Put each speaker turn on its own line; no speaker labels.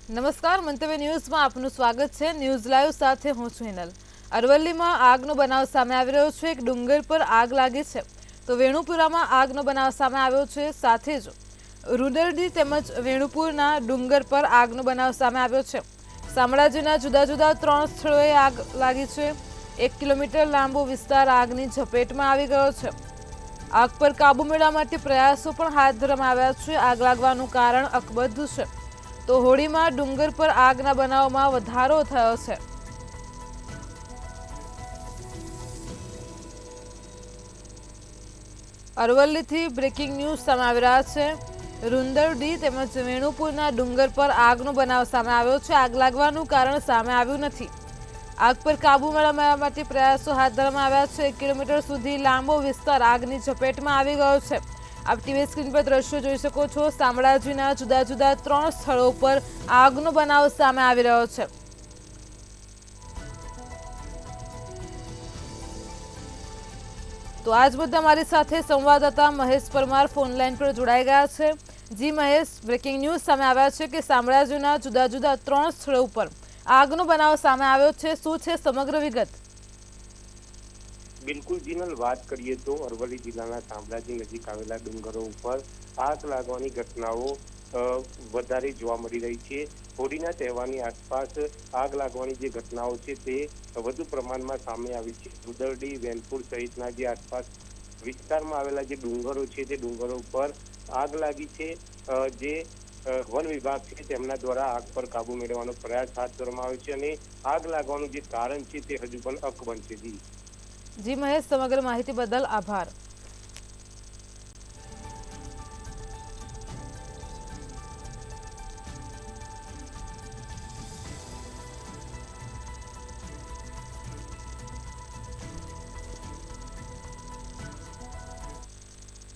નમસ્કાર, મંતવ્ય ન્યૂઝમાં આપનું સ્વાગત છે। ન્યૂઝ લાઈવ સાથે હું છું હિનલ। અરવલ્લીમાં આગનો બનાવ સામે આવી રહ્યો છે। એક ડુંગર પર આગ લાગી છે તો વેણુપુરામાં આગનો બનાવ સામે આવ્યો છે। સાથે જ રૂદરડી તેમજ વેણુપુરના ડુંગર પર આગનો બનાવ સામે આવ્યો છે। શામળાજીના જુદા જુદા 3 સ્થળોએ આગ લાગી છે। 1 કિલોમીટર લાંબો વિસ્તાર આગની ઝપેટમાં આવી ગયો છે। આગ પર કાબુ મેળવવા માટે પ્રયાસો પણ હાથ ધરવામાં આવ્યા છે। આગ લાગવાનું કારણ અકબંધ છે તો હોડીમાં ડુંગર પર આગના બનાવમાં વધારો થયો છે। અરવલ્લીથી બ્રેકિંગ ન્યૂઝ સામે આવી રહ્યા છે। રૂંદરડી તેમજ વેણુપુરના ડુંગર પર આગનો બનાવ સામે આવ્યો છે। આગ લાગવાનું કારણ સામે આવ્યું નથી। આગ પર કાબુ મેળવવા માટે પ્રયાસો હાથ ધરવામાં આવ્યા છે। 1 કિલોમીટર સુધી લાંબો વિસ્તાર આગની ઝપેટમાં આવી ગયો છે। આપ ટીવી સ્ક્રીન પર દ્રશ્યો જોઈ શકો છો। શામળાજીના જુદા જુદા 3 સ્થળો પર આગનો બનાવ સામે આવી રહ્યો છે। તો આજ મુદ્દે અમારી સાથે સંવાદદાતા મહેશ પરમાર ફોન લાઈન પર જોડાઈ ગયા છે। જી મહેશ, બ્રેકિંગ ન્યૂઝ સામે આવ્યા છે કે શામળાજીના જુદા જુદા 3 સ્થળો ઉપર આગનો બનાવ સામે આવ્યો છે। શું છે સમગ્ર વિગત?
બિલકુલ જીનલ, વાત કરીએ તો અરવલ્લી જિલ્લાના શામળાજી નજીક આવેલા ડુંગરો ઉપર આગ લાગવાની ઘટનાઓ વધારે જોવા મળી રહી છે। હોળીના તહેવારની આસપાસ આગ લાગવાની જે ઘટનાઓ છે તે વધુ પ્રમાણમાં સામે આવી છે। રૂદરડી, વેનપુર સહિતના જે આસપાસ વિસ્તારમાં આવેલા જે ડુંગરો છે તે ડુંગરો ઉપર આગ લાગી છે। જે વન વિભાગ છે તેમના દ્વારા આગ પર કાબુ મેળવવાનો પ્રયાસ હાથ ધરવામાં આવ્યો છે અને આગ લાગવાનું જે કારણ છે તે હજુ પણ અકબંધ છે।
જી મહેશ, સમગ્ર માહિતી બદલ આભાર।